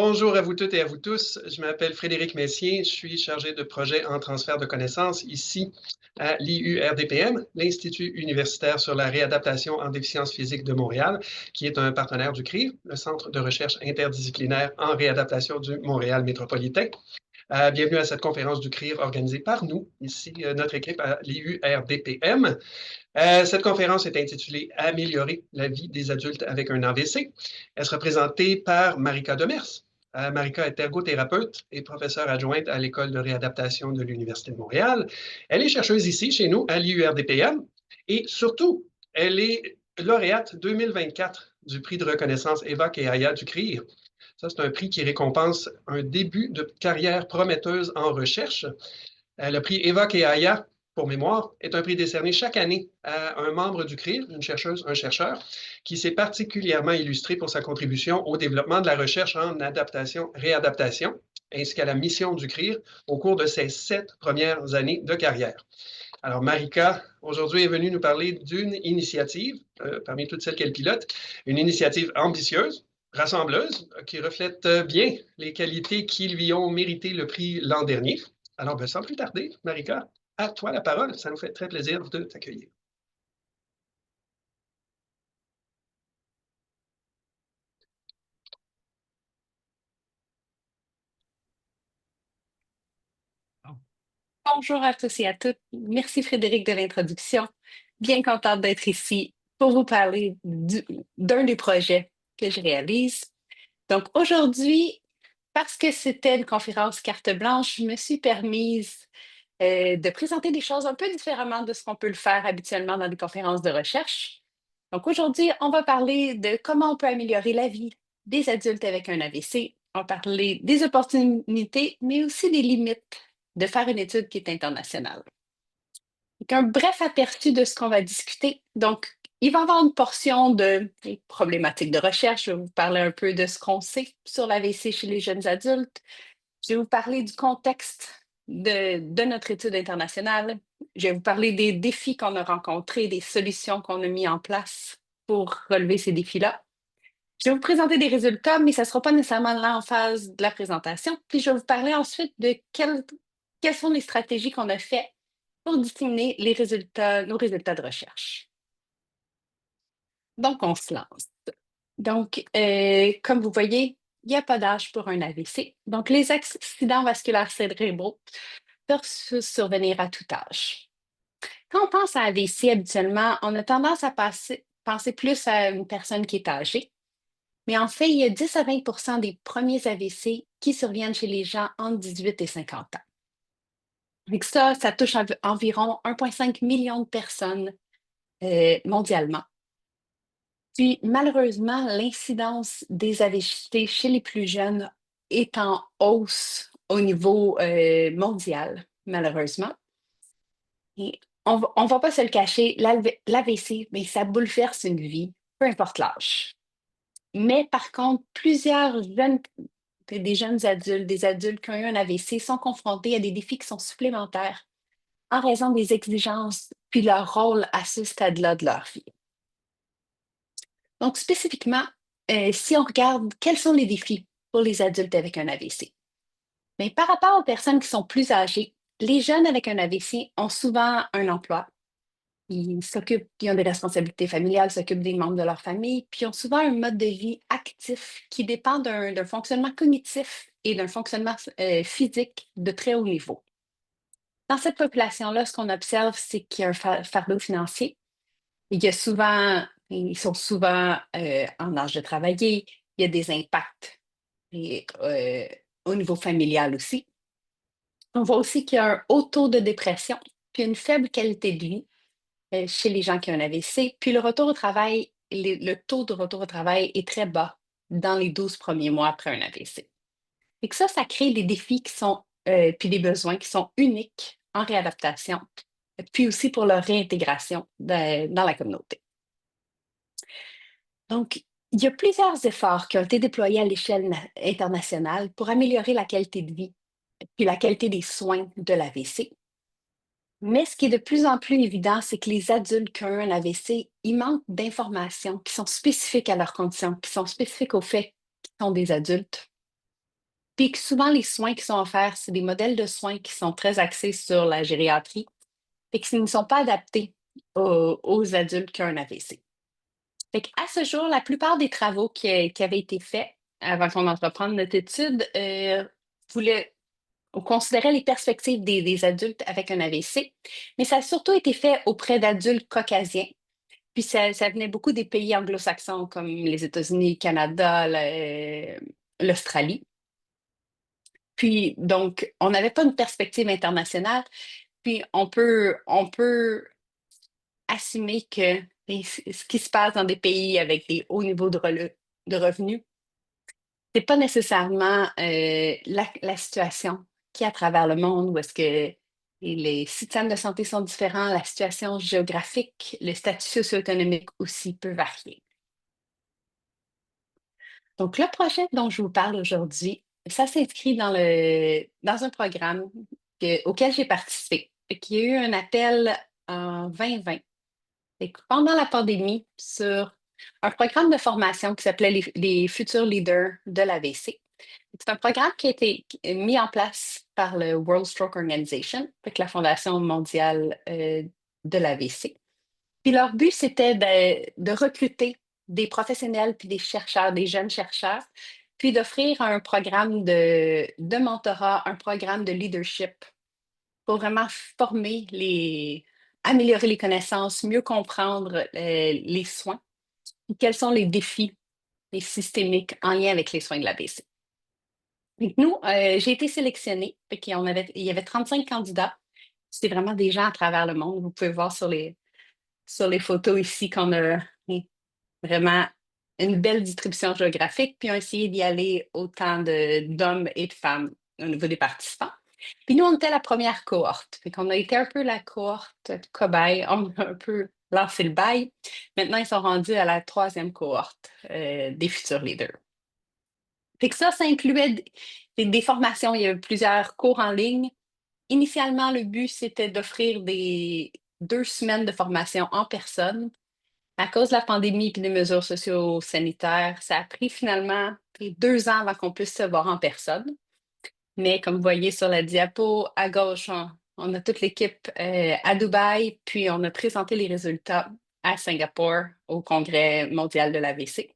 Bonjour à vous toutes et à vous tous. Je m'appelle Frédéric Messier. Je suis chargé de projet en transfert de connaissances ici à l'IURDPM, l'Institut universitaire sur la réadaptation en déficience physique de Montréal, qui est un partenaire du CRIR, le Centre de recherche interdisciplinaire en réadaptation du Montréal métropolitain. Bienvenue à cette conférence du CRIR organisée par nous, ici, notre équipe à l'IURDPM. Cette conférence est intitulée Améliorer la vie des adultes avec un AVC. Elle sera présentée par Marika Demers. Marika est ergothérapeute et professeure adjointe à l'École de réadaptation de l'Université de Montréal. Elle est chercheuse ici, chez nous, à l'IURDPM. Et surtout, elle est lauréate 2024 du prix de reconnaissance Eva Keaya du CRIR. Ça, c'est un prix qui récompense un début de carrière prometteuse en recherche. Le prix Eva Keaya, pour mémoire, est un prix décerné chaque année à un membre du CRIR, une chercheuse, un chercheur, qui s'est particulièrement illustré pour sa contribution au développement de la recherche en adaptation-réadaptation, ainsi qu'à la mission du CRIR au cours de ses 7 premières années de carrière. Alors, Marika, aujourd'hui, est venue nous parler d'une initiative, parmi toutes celles qu'elle pilote, une initiative ambitieuse, rassembleuse, qui reflète bien les qualités qui lui ont mérité le prix l'an dernier. Alors, sans plus tarder, Marika, à toi la parole. Ça nous fait très plaisir de t'accueillir. Bonjour à tous et à toutes. Merci Frédéric de l'introduction. Bien contente d'être ici pour vous parler d'un des projets que je réalise. Donc aujourd'hui, parce que c'était une conférence carte blanche, je me suis permise de présenter des choses un peu différemment de ce qu'on peut le faire habituellement dans des conférences de recherche. Donc aujourd'hui, on va parler de comment on peut améliorer la vie des adultes avec un AVC. On va parler des opportunités, mais aussi des limites de faire une étude qui est internationale. Donc, un bref aperçu de ce qu'on va discuter. Donc, il va y avoir une portion de problématiques de recherche. Je vais vous parler un peu de ce qu'on sait sur l'AVC chez les jeunes adultes. Je vais vous parler du contexte de notre étude internationale. Je vais vous parler des défis qu'on a rencontrés, des solutions qu'on a mis en place pour relever ces défis-là. Je vais vous présenter des résultats, mais ça ne sera pas nécessairement l'emphase de la présentation. Puis je vais vous parler ensuite de quelles sont les stratégies qu'on a faites pour disséminer les résultats, nos résultats de recherche. Donc, on se lance. Donc, comme vous voyez, il n'y a pas d'âge pour un AVC. Donc, les accidents vasculaires cérébraux peuvent survenir à tout âge. Quand on pense à AVC, habituellement, on a tendance à penser plus à une personne qui est âgée. Mais en fait, il y a 10 à 20 des premiers AVC qui surviennent chez les gens entre 18 et 50 ans. Donc ça touche environ 1,5 million de personnes mondialement. Puis, malheureusement, l'incidence des AVC chez les plus jeunes est en hausse au niveau mondial, malheureusement. Et on ne va pas se le cacher, l'AVC, mais ça bouleverse une vie, peu importe l'âge. Mais par contre, plusieurs des jeunes adultes, des adultes qui ont eu un AVC sont confrontés à des défis qui sont supplémentaires en raison des exigences puis leur rôle à ce stade-là de leur vie. Donc, spécifiquement, si on regarde quels sont les défis pour les adultes avec un AVC, mais par rapport aux personnes qui sont plus âgées, les jeunes avec un AVC ont souvent un emploi. Ils ont des responsabilités familiales, s'occupent des membres de leur famille, puis ils ont souvent un mode de vie actif qui dépend d'un fonctionnement cognitif et d'un fonctionnement physique de très haut niveau. Dans cette population-là, ce qu'on observe, c'est qu'il y a un fardeau financier. Ils sont souvent en âge de travailler. Il y a des impacts au niveau familial aussi. On voit aussi qu'il y a un haut taux de dépression, puis une faible qualité de vie chez les gens qui ont un AVC. Puis le retour au travail, le taux de retour au travail est très bas dans les 12 premiers mois après un AVC. Et que ça crée des défis puis des besoins qui sont uniques en réadaptation, puis aussi pour leur réintégration dans la communauté. Donc, il y a plusieurs efforts qui ont été déployés à l'échelle internationale pour améliorer la qualité de vie, puis la qualité des soins de l'AVC. Mais ce qui est de plus en plus évident, c'est que les adultes qui ont un AVC, ils manquent d'informations qui sont spécifiques à leurs conditions, qui sont spécifiques au fait qu'ils sont des adultes. Puis que souvent, les soins qui sont offerts, c'est des modèles de soins qui sont très axés sur la gériatrie et qui ne sont pas adaptés aux adultes qui ont un AVC. Fait qu'à ce jour, la plupart des travaux qui avaient été faits avant qu'on entreprenne notre étude voulaient on considérait les perspectives des adultes avec un AVC, mais ça a surtout été fait auprès d'adultes caucasiens. Puis ça venait beaucoup des pays anglo-saxons comme les États-Unis, le Canada, l'Australie. Puis donc, on n'avait pas une perspective internationale. Puis on peut assumer que ce qui se passe dans des pays avec des hauts niveaux de revenus, c'est pas nécessairement la situation qui est à travers le monde où est-ce que les systèmes de santé sont différents, la situation géographique, le statut socio-économique aussi peut varier. Donc, le projet dont je vous parle aujourd'hui, ça s'inscrit dans un programme auquel j'ai participé. Il y a eu un appel en 2020, pendant la pandémie, sur un programme de formation qui s'appelait les futurs leaders de l'AVC. C'est un programme qui a été mis en place par le World Stroke Organization, avec la Fondation mondiale de l'AVC. Puis leur but, c'était de recruter des professionnels puis des chercheurs, des jeunes chercheurs, puis d'offrir un programme de mentorat, un programme de leadership pour vraiment améliorer les connaissances, mieux comprendre les soins et quels sont les défis les systémiques en lien avec les soins de l'AVC. Donc, nous, j'ai été sélectionnée. Il y avait 35 candidats. C'était vraiment des gens à travers le monde. Vous pouvez voir sur les photos ici qu'on a vraiment une belle distribution géographique. Puis on a essayé d'y aller autant d'hommes et de femmes au niveau des participants. Puis nous, on était la première cohorte. Fait qu'on a été un peu la cohorte cobaye. On a un peu lancé le bail. Maintenant, ils sont rendus à la troisième cohorte des futurs leaders. Fait que ça incluait des formations. Il y avait plusieurs cours en ligne. Initialement, le but, c'était d'offrir des 2 semaines de formation en personne. À cause de la pandémie et des mesures socio-sanitaires, ça a pris finalement 2 ans avant qu'on puisse se voir en personne. Mais comme vous voyez sur la diapo, à gauche, on a toute l'équipe à Dubaï, puis on a présenté les résultats à Singapour au Congrès mondial de l'AVC.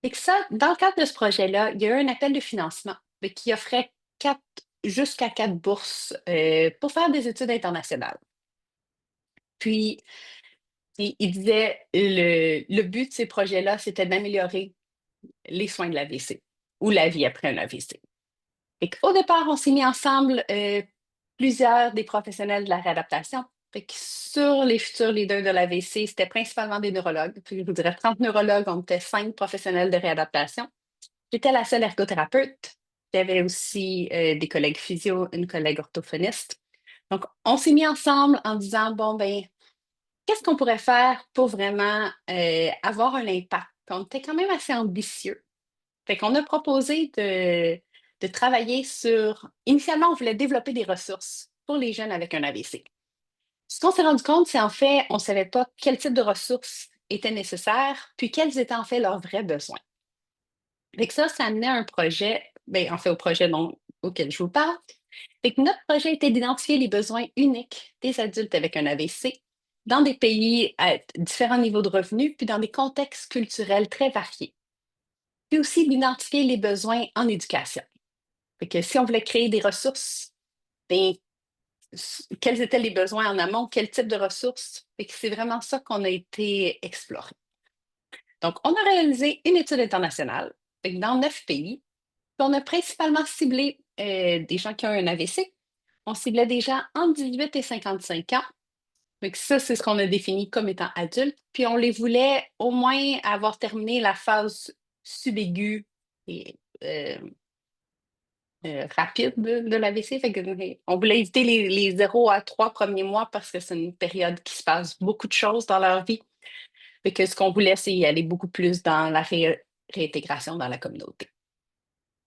Et que ça, dans le cadre de ce projet-là, il y a eu un appel de financement qui offrait jusqu'à 4 bourses pour faire des études internationales. Puis, il disait le but de ces projets-là, c'était d'améliorer les soins de l'AVC ou la vie après un AVC. Et au départ, on s'est mis ensemble plusieurs des professionnels de la réadaptation. Fait que sur les futurs leaders de l'AVC, c'était principalement des neurologues. Puis je vous dirais 30 neurologues, on était 5 professionnels de réadaptation. J'étais la seule ergothérapeute. J'avais aussi des collègues physio, une collègue orthophoniste. Donc, on s'est mis ensemble en disant, bon, ben, qu'est-ce qu'on pourrait faire pour vraiment avoir un impact? On était quand même assez ambitieux. Fait qu'on a proposé de travailler sur... Initialement, on voulait développer des ressources pour les jeunes avec un AVC. Ce qu'on s'est rendu compte, c'est en fait, on ne savait pas quel type de ressources étaient nécessaires, puis quels étaient en fait leurs vrais besoins. Fait que ça amenait à un projet, bien, en fait, au projet auquel je vous parle. Fait que notre projet était d'identifier les besoins uniques des adultes avec un AVC dans des pays à différents niveaux de revenus, puis dans des contextes culturels très variés. Puis aussi d'identifier les besoins en éducation. Fait que si on voulait créer des ressources, bien, quels étaient les besoins en amont, quel type de ressources? Fait que c'est vraiment ça qu'on a été explorer. Donc, on a réalisé une étude internationale dans 9 pays. Puis on a principalement ciblé des gens qui ont un AVC. On ciblait des gens entre 18 et 55 ans. Donc ça, c'est ce qu'on a défini comme étant adultes. Puis on les voulait au moins avoir terminé la phase subaiguë et rapide de l'AVC. Fait que, on voulait éviter les 0 à 3 premiers mois parce que c'est une période qui se passe beaucoup de choses dans leur vie. Fait que ce qu'on voulait, c'est y aller beaucoup plus dans la réintégration dans la communauté.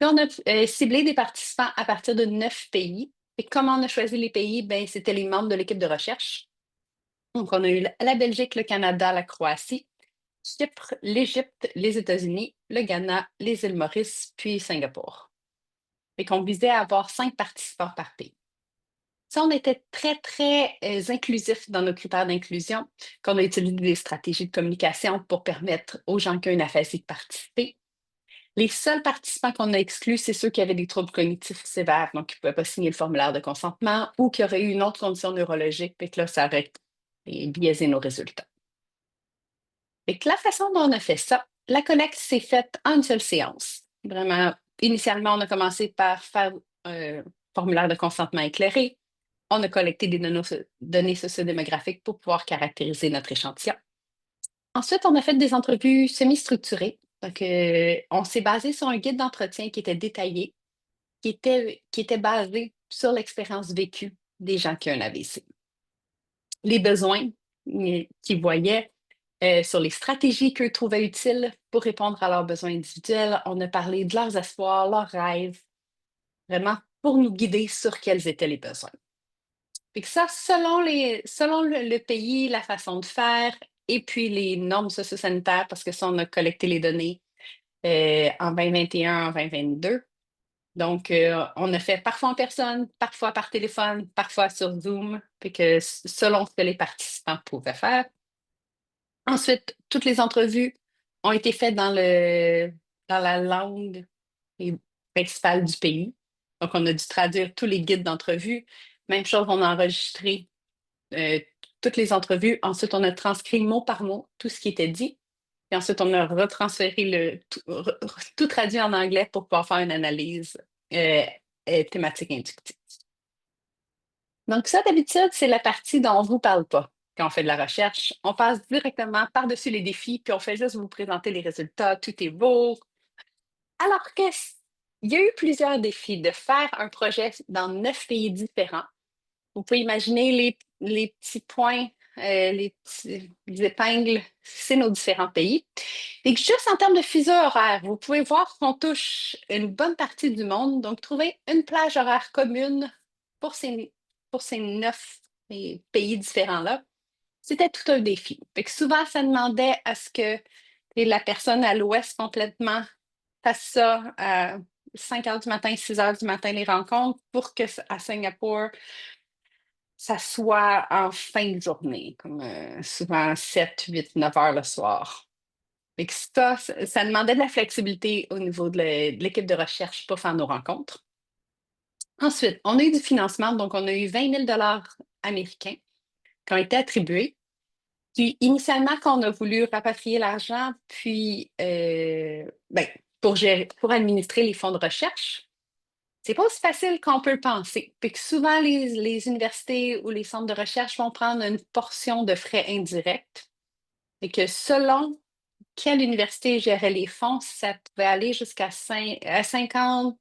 Puis on a ciblé des participants à partir de 9 pays. Et comment on a choisi les pays? Ben, c'était les membres de l'équipe de recherche. Donc, on a eu la Belgique, le Canada, la Croatie, Chypre, l'Égypte, les États-Unis, le Ghana, les îles Maurice, puis Singapour. et qu'on visait à avoir 5 participants par pays. Ça, on était très, très inclusifs dans nos critères d'inclusion, qu'on a utilisé des stratégies de communication pour permettre aux gens qui ont une aphasie de participer. Les seuls participants qu'on a exclus, c'est ceux qui avaient des troubles cognitifs sévères, donc qui ne pouvaient pas signer le formulaire de consentement ou qui auraient eu une autre condition neurologique, puis que là, ça aurait biaisé nos résultats. Et que la façon dont on a fait ça, la collecte s'est faite en une seule séance. Vraiment, initialement, on a commencé par faire un formulaire de consentement éclairé. On a collecté des données sociodémographiques pour pouvoir caractériser notre échantillon. Ensuite, on a fait des entrevues semi-structurées. Donc, on s'est basé sur un guide d'entretien qui était détaillé, qui était basé sur l'expérience vécue des gens qui ont un AVC. Les besoins qu'ils voyaient, sur les stratégies qu'eux trouvaient utiles pour répondre à leurs besoins individuels. On a parlé de leurs espoirs, leurs rêves, vraiment pour nous guider sur quels étaient les besoins. Fait que ça, selon le pays, la façon de faire et puis les normes socio-sanitaires, parce que ça, on a collecté les données en 2021, en 2022. Donc, on a fait parfois en personne, parfois par téléphone, parfois sur Zoom, puis que selon ce que les participants pouvaient faire. Ensuite, toutes les entrevues ont été faites dans la langue principale du pays. Donc, on a dû traduire tous les guides d'entrevue. Même chose, on a enregistré euh, toutes les entrevues. Ensuite, on a transcrit mot par mot tout ce qui était dit. Et ensuite, on a retransféré tout traduit en anglais pour pouvoir faire une analyse euh, thématique inductive. Donc, ça, d'habitude, c'est la partie dont on ne vous parle pas quand on fait de la recherche. On passe directement par-dessus les défis, puis on fait juste vous présenter les résultats, tout est beau. Alors qu'il y a eu plusieurs défis de faire un projet dans 9 pays différents. Vous pouvez imaginer les petits points, les épingles, c'est nos différents pays. Et que juste en termes de fuseau horaire, vous pouvez voir qu'on touche une bonne partie du monde. Donc, trouver une plage horaire commune pour ces 9 pays différents-là, c'était tout un défi. Fait que souvent, ça demandait à ce que la personne à l'ouest complètement fasse ça à 5 heures du matin, 6 heures du matin, les rencontres, pour que à Singapour, ça soit en fin de journée, comme souvent 7, 8, 9 heures le soir. Fait que ça demandait de la flexibilité au niveau de l'équipe de recherche pour faire nos rencontres. Ensuite, on a eu du financement, donc on a eu 20 000 américains qui ont été attribués. Puis, initialement, quand on a voulu rapatrier l'argent, puis pour administrer les fonds de recherche, c'est pas aussi facile qu'on peut le penser. Puis que souvent, les universités ou les centres de recherche vont prendre une portion de frais indirects et que selon quelle université gérait les fonds, ça pouvait aller jusqu'à 50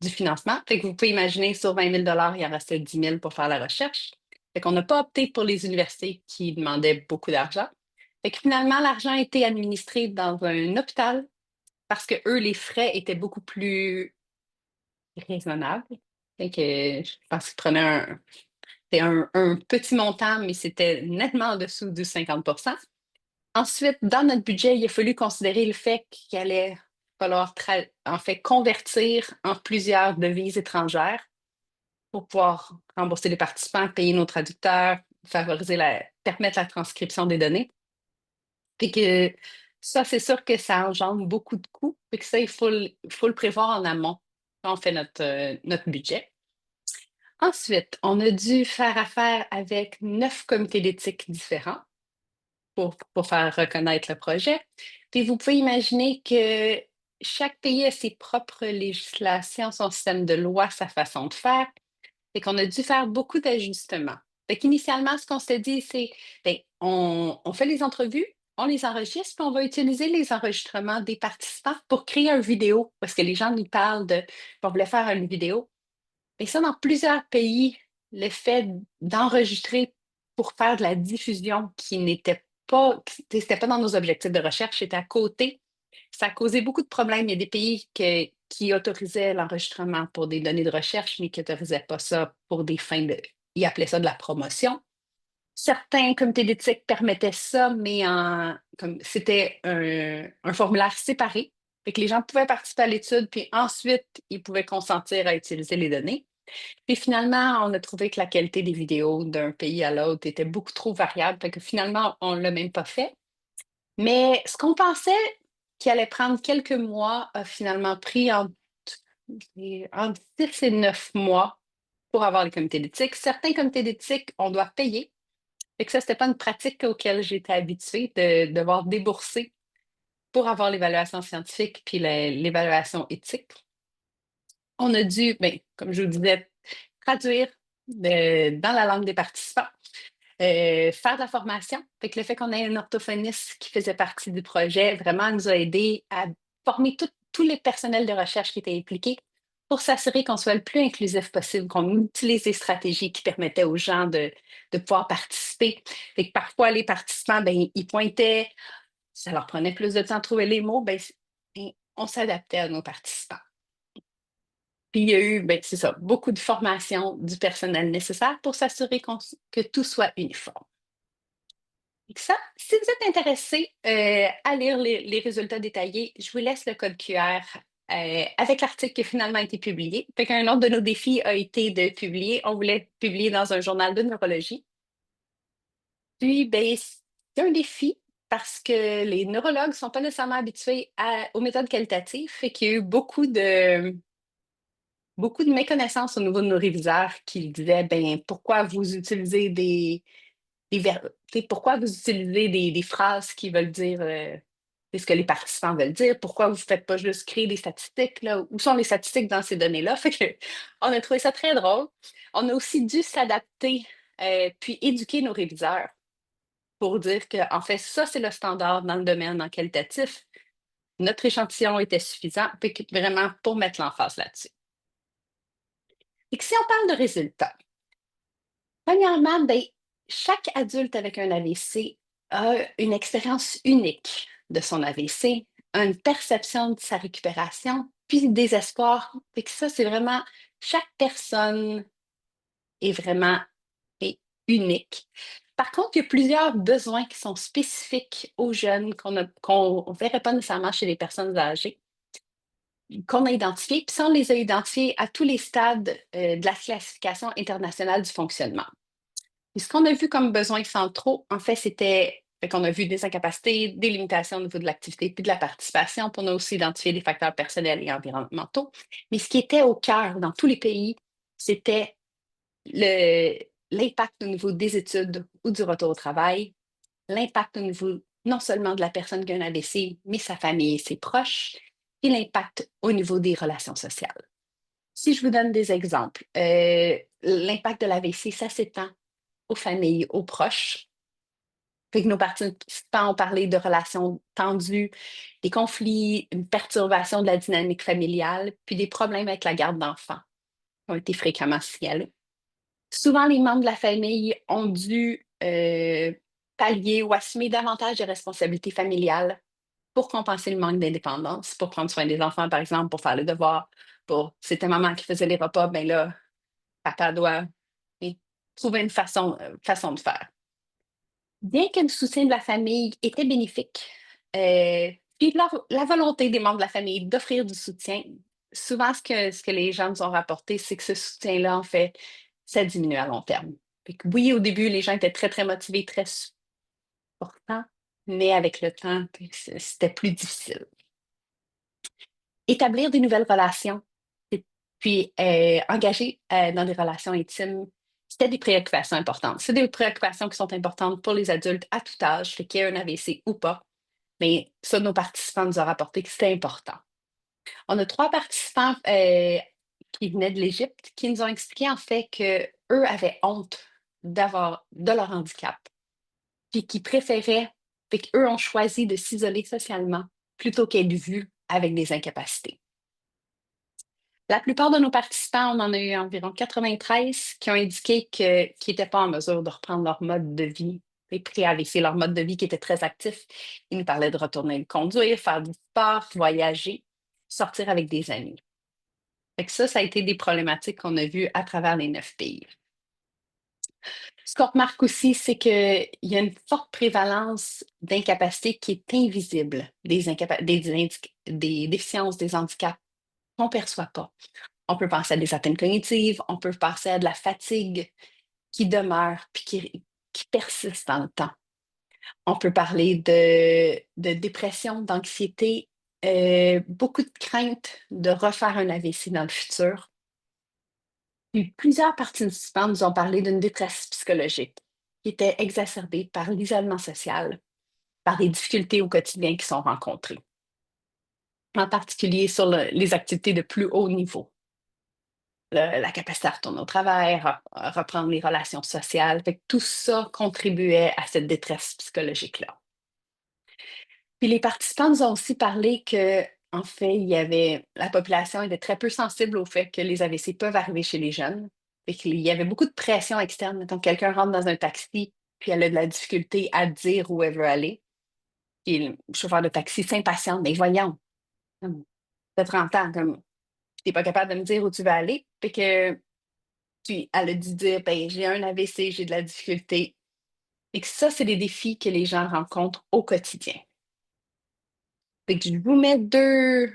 du financement. Fait que vous pouvez imaginer, sur 20 000 il en restait 10 000 pour faire la recherche. Fait qu'on n'a pas opté pour les universités qui demandaient beaucoup d'argent. Fait que finalement, l'argent a été administré dans un hôpital parce que eux, les frais étaient beaucoup plus raisonnables. Fait que je pense qu'ils prenaient un petit montant, mais c'était nettement en dessous du 50. Ensuite, dans notre budget, il a fallu considérer le fait qu'il allait falloir en fait convertir en plusieurs devises étrangères pour pouvoir rembourser les participants, payer nos traducteurs, permettre la transcription des données. Puis que ça, c'est sûr que ça engendre beaucoup de coûts. Puis que ça, il faut le prévoir en amont quand on fait notre budget. Ensuite, on a dû faire affaire avec 9 comités d'éthique différents pour faire reconnaître le projet. Puis vous pouvez imaginer que chaque pays a ses propres législations, son système de loi, sa façon de faire, et qu'on a dû faire beaucoup d'ajustements. Fait qu'initialement, ce qu'on s'est dit, c'est, ben, on fait les entrevues, on les enregistre, puis on va utiliser les enregistrements des participants pour créer une vidéo, parce que les gens nous parlent qu'on voulait faire une vidéo. Mais ça, dans plusieurs pays, le fait d'enregistrer pour faire de la diffusion qui c'était pas dans nos objectifs de recherche, c'était à côté. Ça a causé beaucoup de problèmes. Il y a des pays qui autorisaient l'enregistrement pour des données de recherche, mais qui n'autorisaient pas ça pour des fins ils appelaient ça de la promotion. Certains comités d'éthique permettaient ça, mais comme c'était un formulaire séparé. Fait que les gens pouvaient participer à l'étude, puis ensuite, ils pouvaient consentir à utiliser les données. Puis finalement, on a trouvé que la qualité des vidéos d'un pays à l'autre était beaucoup trop variable, fait que finalement, on ne l'a même pas fait. Mais ce qu'on pensait qui allait prendre quelques mois a finalement pris entre 6 et 9 mois pour avoir les comités d'éthique. Certains comités d'éthique, on doit payer. Fait que ça, c'était pas une pratique auquel j'étais habituée de devoir débourser pour avoir l'évaluation scientifique puis l'évaluation éthique. On a dû, ben, comme je vous disais, traduire dans la langue des participants, faire de la formation. Fait que le fait qu'on ait un orthophoniste qui faisait partie du projet vraiment nous a aidé à former tous les personnels de recherche qui étaient impliqués pour s'assurer qu'on soit le plus inclusif possible, qu'on utilise des stratégies qui permettaient aux gens de pouvoir participer. Fait que parfois, les participants, ben, ils pointaient, ça leur prenait plus de temps de trouver les mots, ben, on s'adaptait à nos participants. Puis il y a eu, ben, c'est ça, beaucoup de formation du personnel nécessaire pour s'assurer que tout soit uniforme. Et que ça, si vous êtes intéressé à lire les résultats détaillés, je vous laisse le code QR avec l'article qui a finalement été publié. Fait qu'un autre de nos défis a été de publier. On voulait publier dans un journal de neurologie. Puis, ben, c'est un défi parce que les neurologues ne sont pas nécessairement habitués aux méthodes qualitatives. Fait qu'il y a eu beaucoup de méconnaissances au niveau de nos réviseurs qui disaient, ben, pourquoi vous utilisez pourquoi vous utilisez des phrases qui veulent dire c'est ce que les participants veulent dire, pourquoi vous ne faites pas juste créer des statistiques, là, où sont les statistiques dans ces données-là? Fait que, on a trouvé ça très drôle. On a aussi dû s'adapter puis éduquer nos réviseurs pour dire que, en fait, ça, c'est le standard dans le domaine en qualitatif. Notre échantillon était suffisant, puis vraiment pour mettre l'emphase là-dessus. Et que si on parle de résultats, premièrement, ben, chaque adulte avec un AVC a une expérience unique de son AVC, a une perception de sa récupération, puis des espoirs. Fait que ça, c'est vraiment, chaque personne est vraiment est unique. Par contre, il y a plusieurs besoins qui sont spécifiques aux jeunes qu'on ne verrait pas nécessairement chez les personnes âgées, qu'on a identifiés, puis ça, on les a identifiés à tous les stades de la classification internationale du fonctionnement. Et ce qu'on a vu comme besoins centraux, en fait, c'était qu'on a vu des incapacités, des limitations au niveau de l'activité puis de la participation. Puis on a aussi identifié des facteurs personnels et environnementaux. Mais ce qui était au cœur dans tous les pays, c'était l'impact au niveau des études ou du retour au travail, l'impact au niveau non seulement de la personne qui a un AVC, mais sa famille et ses proches, et l'impact au niveau des relations sociales. Si je vous donne des exemples, l'impact de l'AVC, ça s'étend aux familles, aux proches. Fait que nos participants ont parlé de relations tendues, des conflits, une perturbation de la dynamique familiale, puis des problèmes avec la garde d'enfants qui ont été fréquemment signalés. Souvent, les membres de la famille ont dû pallier ou assumer davantage de responsabilités familiales pour compenser le manque d'indépendance, pour prendre soin des enfants, par exemple, pour faire les devoirs, c'était maman qui faisait les repas, ben là, papa doit trouver une façon de faire. Bien que le soutien de la famille était bénéfique, puis la volonté des membres de la famille d'offrir du soutien, souvent ce que les gens nous ont rapporté, c'est que ce soutien-là, en fait, ça diminue à long terme. Fait que oui, au début, les gens étaient très, très motivés, très supportants, mais avec le temps, c'était plus difficile. Établir des nouvelles relations, et puis engager dans des relations intimes, c'était des préoccupations importantes. C'est des préoccupations qui sont importantes pour les adultes à tout âge, qu'il y ait un AVC ou pas. Mais ça, nos participants nous ont rapporté que c'était important. On a 3 participants qui venaient de l'Égypte qui nous ont expliqué en fait qu'eux avaient honte de leur handicap, puis qui préféraient, fait qu'eux ont choisi de s'isoler socialement plutôt qu'être vus avec des incapacités. La plupart de nos participants, on en a eu environ 93 qui ont indiqué qu'ils n'étaient pas en mesure de reprendre leur mode de vie pré-AVC, leur mode de vie qui était très actif. Ils nous parlaient de retourner conduire, faire du sport, voyager, sortir avec des amis. Fait que ça a été des problématiques qu'on a vues à travers les 9 pays. Ce qu'on remarque aussi, c'est qu'il y a une forte prévalence d'incapacités qui est invisible, des déficiences, des handicaps qu'on ne perçoit pas. On peut penser à des atteintes cognitives, on peut penser à de la fatigue qui demeure puis qui persiste dans le temps. On peut parler de dépression, d'anxiété, beaucoup de crainte de refaire un AVC dans le futur. Puis plusieurs participants nous ont parlé d'une détresse psychologique qui était exacerbée par l'isolement social, par des difficultés au quotidien qui sont rencontrées, en particulier sur les activités de plus haut niveau. La capacité à retourner au travail, reprendre les relations sociales. Fait que tout ça contribuait à cette détresse psychologique-là. Puis les participants nous ont aussi parlé que, en fait, la population était très peu sensible au fait que les AVC peuvent arriver chez les jeunes. Fait qu'il y avait beaucoup de pression externe. Donc, quelqu'un rentre dans un taxi, puis elle a de la difficulté à dire où elle veut aller. Puis le chauffeur de taxi s'impatiente. Mais voyons, t'as 30 ans, comme, t'es pas capable de me dire où tu vas aller. Fait que, puis elle a dû dire, ben, j'ai un AVC, j'ai de la difficulté. Et que ça, c'est des défis que les gens rencontrent au quotidien. Fait que je vous mets deux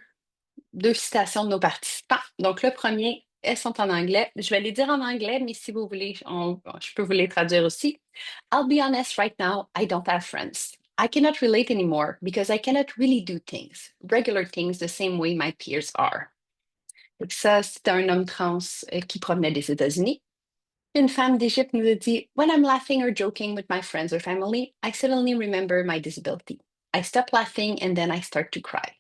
citations de nos participants. Donc, le premier, elles sont en anglais. Je vais les dire en anglais, mais si vous voulez, je peux vous les traduire aussi. I'll be honest right now, I don't have friends. I cannot relate anymore because I cannot really do things, regular things, the same way my peers are. Donc ça, c'était un homme trans qui provenait des États-Unis. Une femme d'Égypte nous a dit, When I'm laughing or joking with my friends or family, I suddenly remember my disability. I stop laughing and then I start to cry.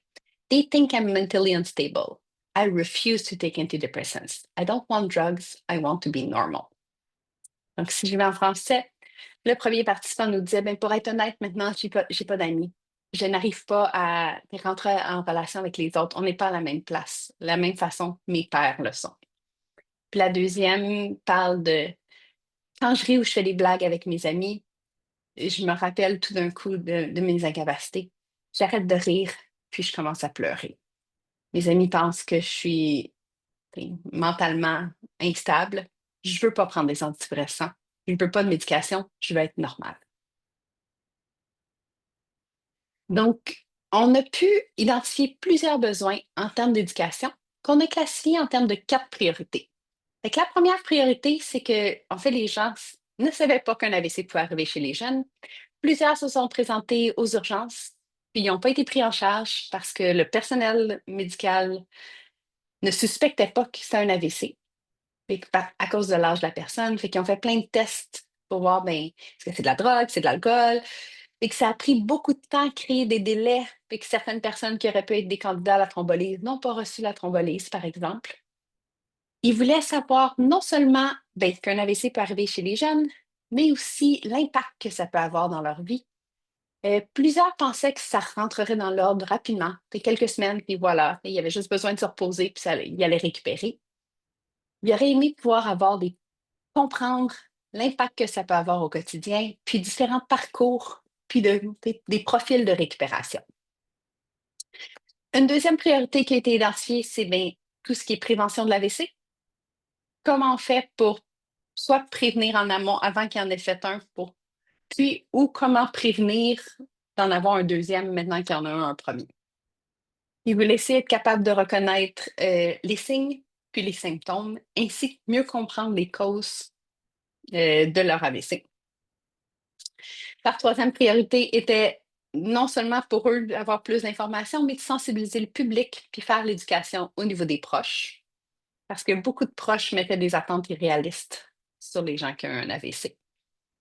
They think I'm mentally unstable. I refuse to take antidepressants. I don't want drugs. I want to be normal. Donc, si je vais en français, le premier participant nous disait, ben, pour être honnête, maintenant, j'ai pas d'amis. Je n'arrive pas à rentrer en relation avec les autres. On n'est pas à la même place, la même façon que mes pères le sont. Puis la deuxième parle de quand je ris ou je fais des blagues avec mes amis, je me rappelle tout d'un coup de mes incapacités. J'arrête de rire, puis je commence à pleurer. Mes amis pensent que je suis mentalement instable. Je ne veux pas prendre des antidépressants. Je ne veux pas de médication. Je veux être normale. Donc, on a pu identifier plusieurs besoins en termes d'éducation qu'on a classifiés en termes de 4 priorités. Fait que la première priorité, c'est que, en fait, les gens ne savaient pas qu'un AVC pouvait arriver chez les jeunes. Plusieurs se sont présentés aux urgences, puis ils n'ont pas été pris en charge parce que le personnel médical ne suspectait pas que c'était un AVC. À cause de l'âge de la personne. Fait qu'ils ont fait plein de tests pour voir, ben, est-ce que c'est de la drogue, c'est de l'alcool. Et que ça a pris beaucoup de temps à créer des délais. Et que certaines personnes qui auraient pu être des candidats à la thrombolyse n'ont pas reçu la thrombolyse, par exemple. Ils voulaient savoir non seulement ben, qu'un AVC peut arriver chez les jeunes, mais aussi l'impact que ça peut avoir dans leur vie. Plusieurs pensaient que ça rentrerait dans l'ordre rapidement, quelques semaines, puis voilà, il y avait juste besoin de se reposer, puis il allait récupérer. Il aurait aimé pouvoir comprendre l'impact que ça peut avoir au quotidien, puis différents parcours, puis des profils de récupération. Une deuxième priorité qui a été identifiée, c'est bien tout ce qui est prévention de l'AVC. Comment on fait pour soit prévenir en amont avant qu'il y en ait fait un, ou comment prévenir d'en avoir un deuxième maintenant qu'il y en a un premier. Il vous laisser être capable de reconnaître les signes puis les symptômes, ainsi que mieux comprendre les causes de leur AVC. Leur troisième priorité était non seulement pour eux d'avoir plus d'informations, mais de sensibiliser le public puis faire l'éducation au niveau des proches. Parce que beaucoup de proches mettaient des attentes irréalistes sur les gens qui ont un AVC.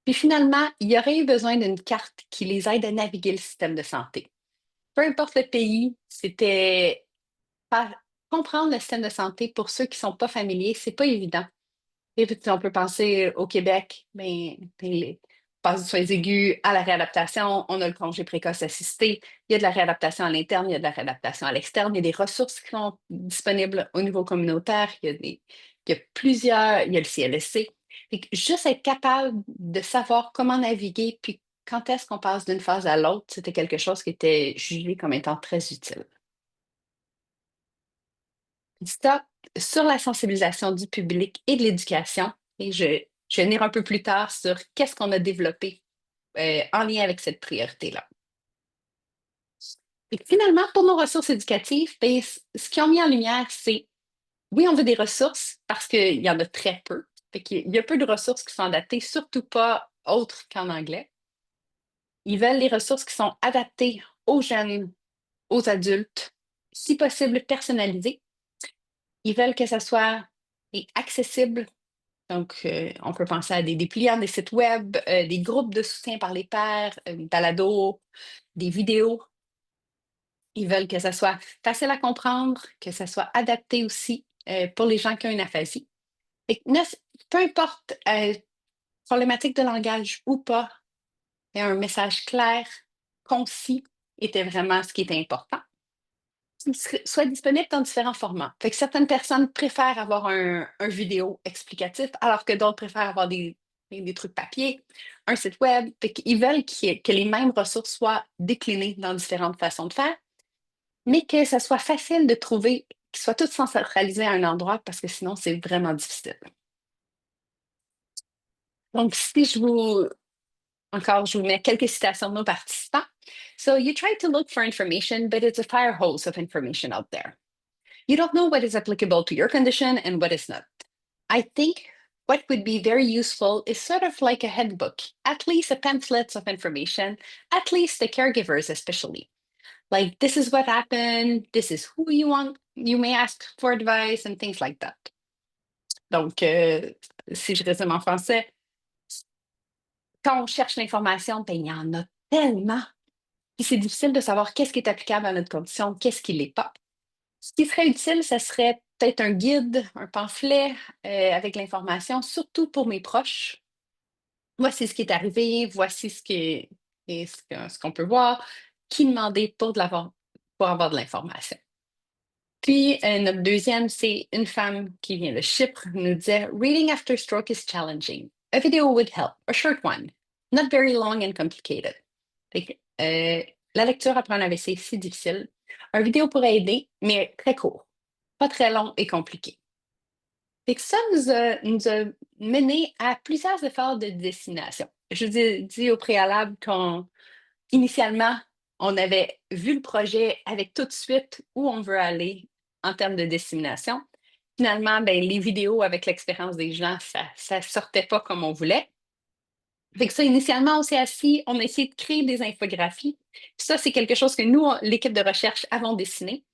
Puis finalement, il y aurait eu besoin d'une carte qui les aide à naviguer le système de santé. Peu importe le pays, c'était comprendre le système de santé pour ceux qui ne sont pas familiers, c'est pas évident. Et puis, on peut penser au Québec, mais passe du soins aigus à la réadaptation, on a le congé précoce assisté, il y a de la réadaptation à l'interne, il y a de la réadaptation à l'externe, il y a des ressources qui sont disponibles au niveau communautaire, il y a plusieurs, il y a le CLSC. Fait que juste être capable de savoir comment naviguer, puis quand est-ce qu'on passe d'une phase à l'autre, c'était quelque chose qui était jugé comme étant très utile. Ça, sur la sensibilisation du public et de l'éducation, et Je vais venir un peu plus tard sur qu'est-ce qu'on a développé en lien avec cette priorité-là. Et finalement, pour nos ressources éducatives, ben, ce qu'ils ont mis en lumière, c'est, oui, on veut des ressources parce qu'il y en a très peu. Fait qu'il y a peu de ressources qui sont adaptées, surtout pas autres qu'en anglais. Ils veulent les ressources qui sont adaptées aux jeunes, aux adultes, si possible personnalisées. Ils veulent que ça soit accessible. Donc, on peut penser à des dépliants, des sites web, des groupes de soutien par les pairs, balados, des vidéos. Ils veulent que ça soit facile à comprendre, que ça soit adapté aussi pour les gens qui ont une aphasie. Et peu importe problématique de langage ou pas, mais un message clair, concis était vraiment ce qui était important. Qu'il soit disponible dans différents formats. Fait que certaines personnes préfèrent avoir un vidéo explicatif, alors que d'autres préfèrent avoir des trucs papier, un site web. Fait qu'ils veulent que les mêmes ressources soient déclinées dans différentes façons de faire, mais que ça soit facile de trouver, qu'ils soient toutes centralisées à un endroit, parce que sinon, c'est vraiment difficile. Donc, si je vous mets quelques citations de nos participants. So, you try to look for information, but it's a fire hose of information out there. You don't know what is applicable to your condition and what is not. I think what would be very useful is sort of like a handbook, at least a pamphlet of information, at least the caregivers especially. Like, this is what happened, this is who you may ask for advice and things like that. Donc, si je résume en français, quand on cherche l'information, ben, il y en a tellement. Puis c'est difficile de savoir qu'est-ce qui est applicable à notre condition, qu'est-ce qui ne l'est pas. Ce qui serait utile, ce serait peut-être un guide, un pamphlet avec l'information, surtout pour mes proches. Voici ce qui est arrivé, voici ce qu'on peut voir, qui demander pour avoir de l'information. Puis, notre deuxième, c'est une femme qui vient de Chypre, nous disait Reading after stroke is challenging. A video would help, a short one, not very long and complicated. Fait que, la lecture après un AVC, c'est difficile. Un vidéo pourrait aider, mais très court, pas très long et compliqué. Fait que ça nous a mené à plusieurs efforts de destination. Je vous ai dit au préalable qu'initialement, on avait vu le projet avec tout de suite où on veut aller en termes de dissémination. Finalement, ben, les vidéos avec l'expérience des gens, ça ne sortait pas comme on voulait. Fait que ça, initialement, on s'est assis, on a essayé de créer des infographies. Puis ça, c'est quelque chose que nous, l'équipe de recherche, avons dessiné.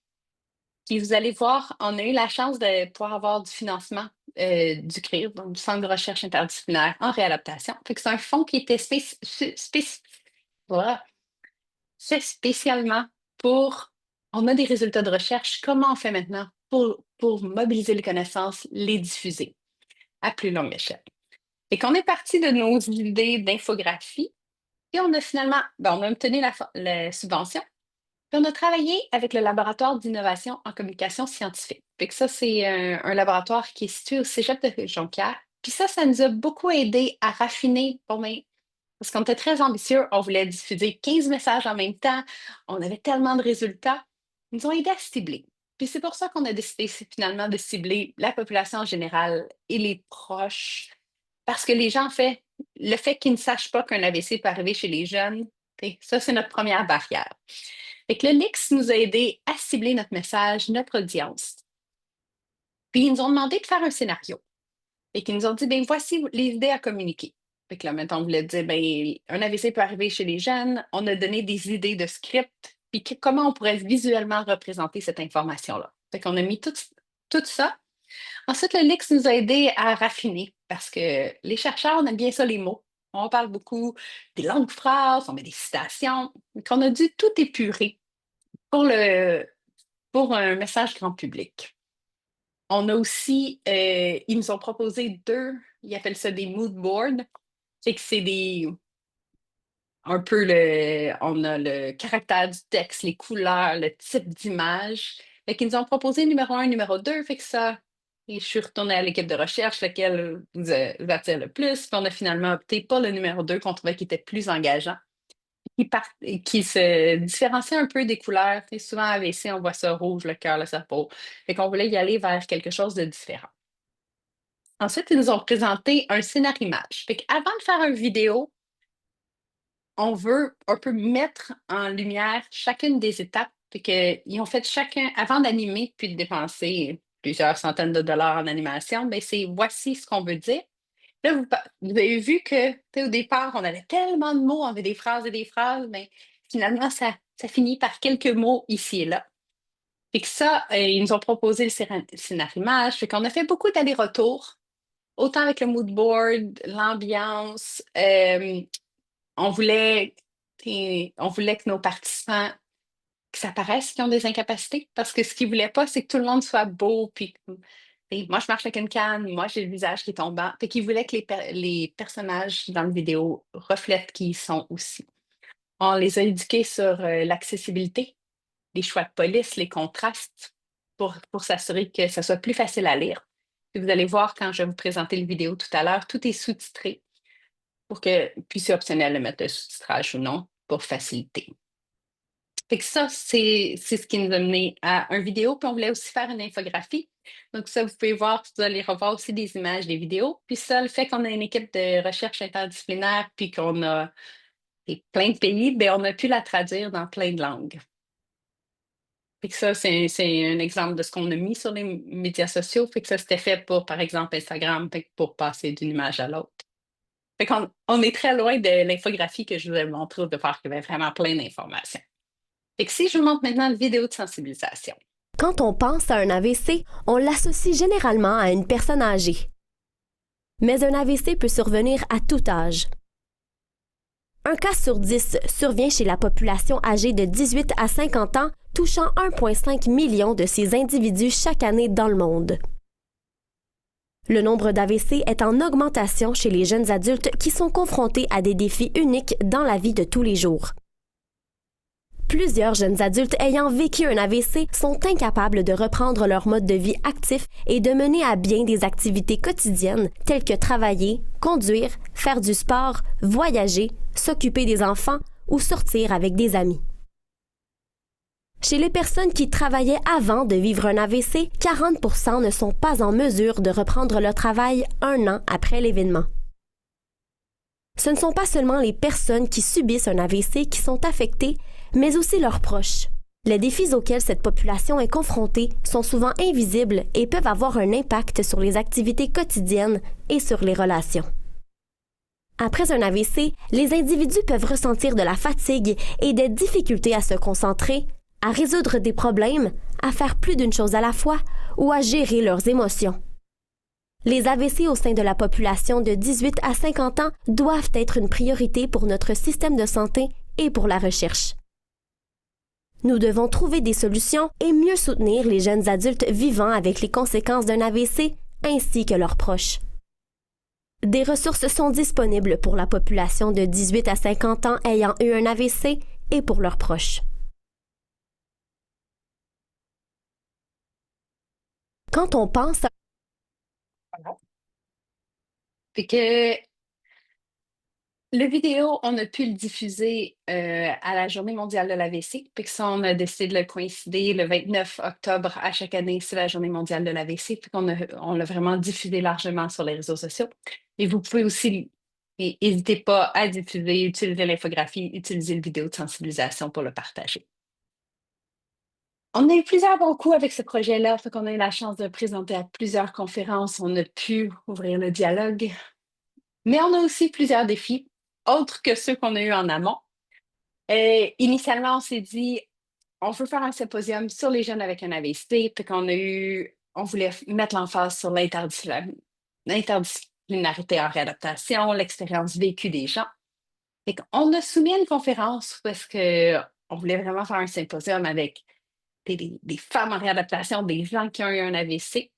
Puis vous allez voir, on a eu la chance de pouvoir avoir du financement du CRIR, donc du Centre de recherche interdisciplinaire en réadaptation. Fait que c'est un fonds qui était voilà, fait spécialement pour, on a des résultats de recherche, comment on fait maintenant pour mobiliser les connaissances, les diffuser à plus longue échelle. Et qu'on est parti de nos idées d'infographie, et on a finalement, on a obtenu la subvention, puis on a travaillé avec le laboratoire d'innovation en communication scientifique. Fait que ça, c'est un laboratoire qui est situé au Cégep de Jonquière. Puis ça nous a beaucoup aidé à raffiner, parce qu'on était très ambitieux, on voulait diffuser 15 messages en même temps, on avait tellement de résultats. Ils nous ont aidés à cibler. Puis c'est pour ça qu'on a décidé finalement de cibler la population en général et les proches, parce que les gens, en fait, le fait qu'ils ne sachent pas qu'un AVC peut arriver chez les jeunes, ça, c'est notre première barrière. Fait que le LIX nous a aidés à cibler notre message, notre audience. Puis ils nous ont demandé de faire un scénario. Et qu'ils nous ont dit, ben voici les idées à communiquer. Fait que là, maintenant, on voulait dire, ben, un AVC peut arriver chez les jeunes. On a donné des idées de script, puis comment on pourrait visuellement représenter cette information-là. Fait qu'on a mis tout ça. Ensuite, le LIX nous a aidés à raffiner, parce que les chercheurs, on aime bien ça, les mots. On parle beaucoup des longues phrases, on met des citations. Donc, on a dû tout épurer pour un message grand public. On a aussi, ils nous ont proposé ils appellent ça des mood boards. C'est que c'est on a le caractère du texte, les couleurs, le type d'image. Fait qu'ils nous ont proposé numéro 1, numéro 2, fait que ça, et je suis retournée à l'équipe de recherche, lequel vous attire le plus. Puis on a finalement opté pour le numéro 2 qu'on trouvait qui était plus engageant, qui se différenciait un peu des couleurs. Et souvent à AVC, on voit ça rouge, le cœur, le cerveau. Fait qu'on voulait y aller vers quelque chose de différent. Ensuite, ils nous ont présenté un scénario-image. Fait qu'avant de faire une vidéo, on veut un peu mettre en lumière chacune des étapes. Fait qu'ils ont fait chacun, avant d'animer puis de dépenser plusieurs centaines de dollars en animation, ben c'est voici ce qu'on veut dire. Là, vous avez vu que, tu sais, au départ, on avait tellement de mots, on avait des phrases et des phrases, mais finalement, ça finit par quelques mots ici et là. Fait que ça, ils nous ont proposé le scénario-image. Fait qu'on a fait beaucoup d'allers-retours, autant avec le mood board, l'ambiance. On voulait, on voulait que nos participants, que ça paraisse qu'ils ont des incapacités, parce que ce qu'ils voulaient pas, c'est que tout le monde soit beau, puis moi, je marche avec une canne, moi, j'ai le visage qui est tombant. Fait qu'ils voulaient que les personnages dans la vidéo reflètent qui ils sont aussi. On les a éduqués sur l'accessibilité, les choix de police, les contrastes, pour s'assurer que ça soit plus facile à lire. Puis vous allez voir quand je vais vous présenter la vidéo tout à l'heure, tout est sous-titré puis c'est optionnel de mettre le sous-titrage ou non pour faciliter. Fait que ça, c'est ce qui nous a mené à une vidéo, puis on voulait aussi faire une infographie. Donc ça, vous pouvez voir, vous allez revoir aussi des images, des vidéos. Puis ça, le fait qu'on a une équipe de recherche interdisciplinaire, puis qu'on a plein de pays, bien, on a pu la traduire dans plein de langues. Fait que ça, c'est un exemple de ce qu'on a mis sur les médias sociaux. Fait que ça, c'était fait pour, par exemple, Instagram, fait que pour passer d'une image à l'autre. Fait qu'on on est très loin de l'infographie que je vous ai montré au départ, qui avait vraiment plein d'informations. Fait que si je vous montre maintenant une vidéo de sensibilisation. Quand on pense à un AVC, on l'associe généralement à une personne âgée. Mais un AVC peut survenir à tout âge. Un cas sur 10 survient chez la population âgée de 18 à 50 ans, touchant 1,5 million de ces individus chaque année dans le monde. Le nombre d'AVC est en augmentation chez les jeunes adultes qui sont confrontés à des défis uniques dans la vie de tous les jours. Plusieurs jeunes adultes ayant vécu un AVC sont incapables de reprendre leur mode de vie actif et de mener à bien des activités quotidiennes telles que travailler, conduire, faire du sport, voyager, s'occuper des enfants ou sortir avec des amis. Chez les personnes qui travaillaient avant de vivre un AVC, 40% ne sont pas en mesure de reprendre leur travail un an après l'événement. Ce ne sont pas seulement les personnes qui subissent un AVC qui sont affectées, mais aussi leurs proches. Les défis auxquels cette population est confrontée sont souvent invisibles et peuvent avoir un impact sur les activités quotidiennes et sur les relations. Après un AVC, les individus peuvent ressentir de la fatigue et des difficultés à se concentrer, à résoudre des problèmes, à faire plus d'une chose à la fois ou à gérer leurs émotions. Les AVC au sein de la population de 18 à 50 ans doivent être une priorité pour notre système de santé et pour la recherche. Nous devons trouver des solutions et mieux soutenir les jeunes adultes vivant avec les conséquences d'un AVC ainsi que leurs proches. Des ressources sont disponibles pour la population de 18 à 50 ans ayant eu un AVC et pour leurs proches. Quand on pense à... Fait que le vidéo, on a pu le diffuser à la Journée mondiale de l'AVC. Puis que ça, on a décidé de le coïncider le 29 octobre à chaque année, c'est la Journée mondiale de l'AVC. Puis on l'a vraiment diffusé largement sur les réseaux sociaux. Et vous pouvez aussi, n'hésitez pas à diffuser, utiliser l'infographie, utiliser le vidéo de sensibilisation pour le partager. On a eu plusieurs bons coups avec ce projet-là, fait qu'on a eu la chance de présenter à plusieurs conférences, on a pu ouvrir le dialogue. Mais on a aussi plusieurs défis, autres que ceux qu'on a eus en amont. Initialement, on s'est dit, on veut faire un symposium sur les jeunes avec un AVC, puis on voulait mettre l'emphase sur l'interdisciplinarité en réadaptation, l'expérience vécue des gens. Fait qu'on a soumis à une conférence parce qu'on voulait vraiment faire un symposium avec des femmes en réadaptation, des gens qui ont eu un AVC.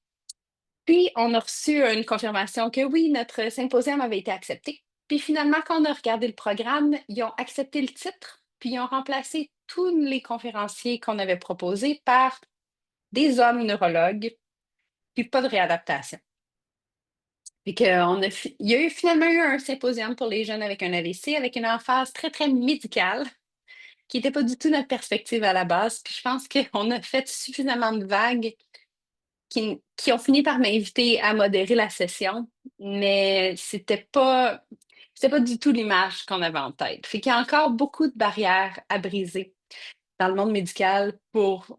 Puis, on a reçu une confirmation que oui, notre symposium avait été accepté. Puis finalement, quand on a regardé le programme, ils ont accepté le titre, puis ils ont remplacé tous les conférenciers qu'on avait proposés par des hommes neurologues, puis pas de réadaptation. Puis il y a finalement eu un symposium pour les jeunes avec un AVC, avec une emphase très, très médicale, qui n'était pas du tout notre perspective à la base. Puis je pense qu'on a fait suffisamment de vagues qui ont fini par m'inviter à modérer la session, mais c'était pas du tout l'image qu'on avait en tête. Fait qu'il y a encore beaucoup de barrières à briser dans le monde médical pour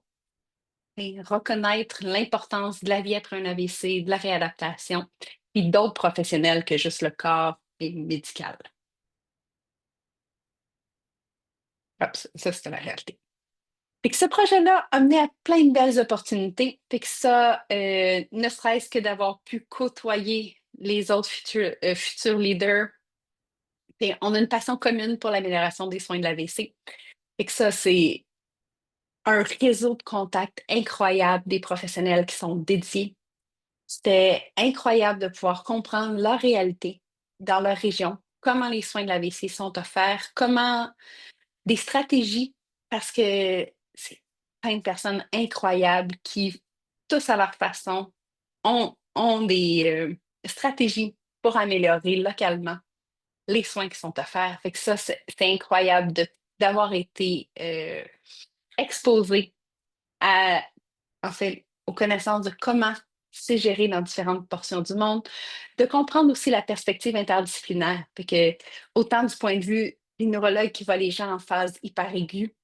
reconnaître l'importance de la vie après un AVC, de la réadaptation, puis d'autres professionnels que juste le corps et médical. Ah, ça, c'était la réalité. Fait que ce projet-là a mené à plein de belles opportunités. Fait que ça, ne serait-ce que d'avoir pu côtoyer les autres futurs leaders. Puis on a une passion commune pour l'amélioration des soins de l'AVC. Fait que ça, c'est un réseau de contacts incroyable des professionnels qui sont dédiés. C'était incroyable de pouvoir comprendre leur réalité dans leur région, comment les soins de l'AVC sont offerts, comment des stratégies, parce que c'est plein de personnes incroyables qui, tous à leur façon, ont des stratégies pour améliorer localement les soins qui sont offerts. Fait que ça, c'est incroyable d'avoir été exposé à, en fait, aux connaissances de comment c'est géré dans différentes portions du monde, de comprendre aussi la perspective interdisciplinaire. Fait que, autant du point de vue des neurologues qui voient les gens en phase hyper aiguë,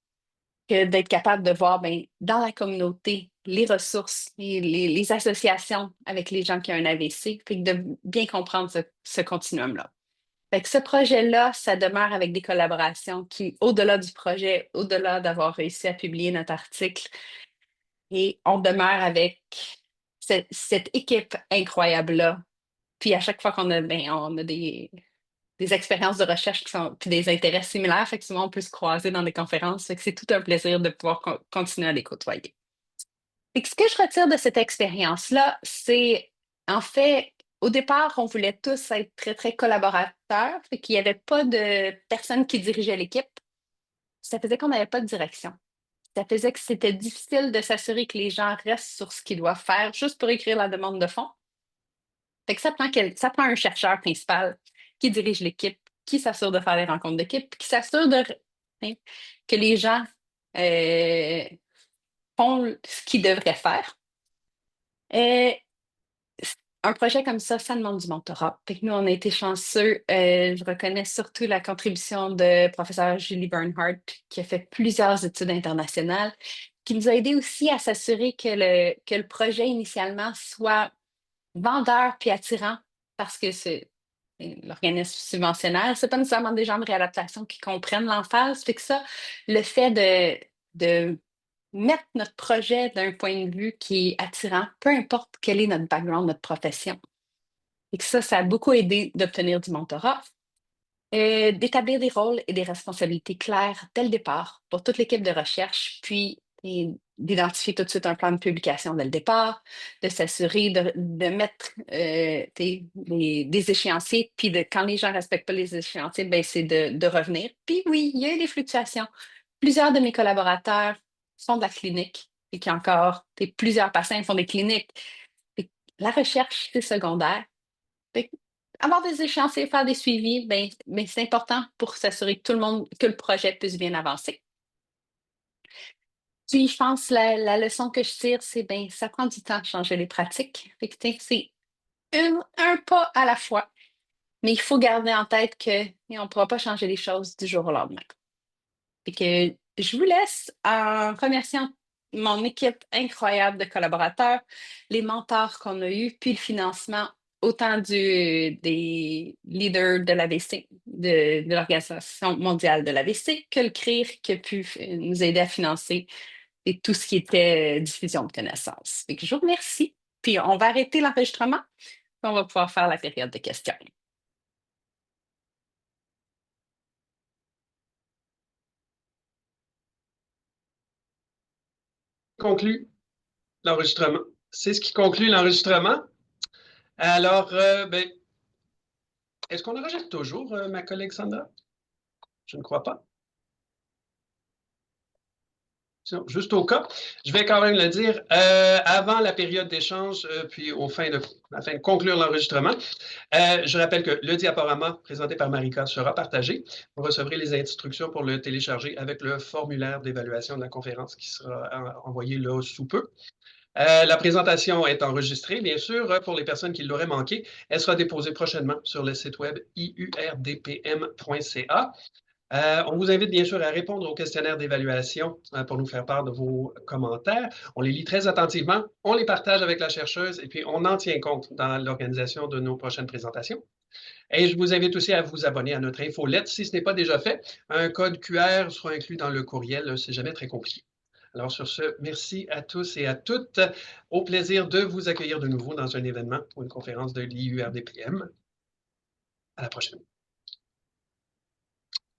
que d'être capable de voir dans la communauté les ressources, les associations avec les gens qui ont un AVC, fait que de bien comprendre ce continuum-là. Fait que ce projet-là, ça demeure avec des collaborations qui, au-delà du projet, au-delà d'avoir réussi à publier notre article, et on demeure avec cette équipe incroyable-là. Puis à chaque fois qu'on a, on a des expériences de recherche qui sont, puis des intérêts similaires, fait que souvent on peut se croiser dans des conférences, fait que c'est tout un plaisir de pouvoir continuer à les côtoyer. Fait que ce que je retire de cette expérience-là, c'est en fait, au départ, on voulait tous être très, très collaborateurs, fait qu'il n'y avait pas de personne qui dirigeait l'équipe. Ça faisait qu'on n'avait pas de direction. Ça faisait que c'était difficile de s'assurer que les gens restent sur ce qu'ils doivent faire juste pour écrire la demande de fonds. Fait que ça prend un chercheur principal qui dirige l'équipe, qui s'assure de faire les rencontres d'équipe, qui s'assure que les gens font ce qu'ils devraient faire. Et un projet comme ça demande du mentorat. Fait que nous, on a été chanceux. Je reconnais surtout la contribution de professeur Julie Bernhardt, qui a fait plusieurs études internationales, qui nous a aidé aussi à s'assurer que le projet initialement soit vendeur puis attirant, parce que c'est l'organisme subventionnaire, c'est pas nécessairement des gens de réadaptation qui comprennent l'emphase. Fait que ça, le fait de mettre notre projet d'un point de vue qui est attirant, peu importe quel est notre background, notre profession. Et que ça a beaucoup aidé d'obtenir du mentorat, d'établir des rôles et des responsabilités claires dès le départ pour toute l'équipe de recherche, puis d'identifier tout de suite un plan de publication dès le départ, de s'assurer de mettre des échéanciers, puis quand les gens ne respectent pas les échéanciers, c'est de revenir. Puis oui, il y a eu des fluctuations. Plusieurs de mes collaborateurs font de la clinique, et qui encore, plusieurs patients font des cliniques. Et la recherche, c'est secondaire. Avoir des échéanciers, faire des suivis, c'est important pour s'assurer que tout le monde, que le projet puisse bien avancer. Puis, je pense la leçon que je tire, c'est ça prend du temps de changer les pratiques. Fait que, c'est un pas à la fois. Mais il faut garder en tête qu'on ne pourra pas changer les choses du jour au lendemain. Fait que je vous laisse en remerciant mon équipe incroyable de collaborateurs, les mentors qu'on a eus, puis le financement autant des leaders de l'AVC, de l'Organisation mondiale de l'AVC, que le CRIR qui a pu nous aider à financer et tout ce qui était diffusion de connaissances. Fait que je vous remercie. Puis on va arrêter l'enregistrement, puis on va pouvoir faire la période de questions. Conclut l'enregistrement. C'est ce qui conclut l'enregistrement. Alors, est-ce qu'on enregistre toujours, ma collègue Sandra? Je ne crois pas. Sinon, juste au cas, je vais quand même le dire, avant la période d'échange, puis afin de conclure l'enregistrement, je rappelle que le diaporama présenté par Marika sera partagé. Vous recevrez les instructions pour le télécharger avec le formulaire d'évaluation de la conférence qui sera envoyé là sous peu. La présentation est enregistrée, bien sûr, pour les personnes qui l'auraient manqué. Elle sera déposée prochainement sur le site web iurdpm.ca. On vous invite bien sûr à répondre au questionnaire d'évaluation pour nous faire part de vos commentaires. On les lit très attentivement, on les partage avec la chercheuse et puis on en tient compte dans l'organisation de nos prochaines présentations. Et je vous invite aussi à vous abonner à notre infolette si ce n'est pas déjà fait. Un code QR sera inclus dans le courriel, c'est jamais très compliqué. Alors sur ce, merci à tous et à toutes. Au plaisir de vous accueillir de nouveau dans un événement ou une conférence de l'IURDPM. À la prochaine.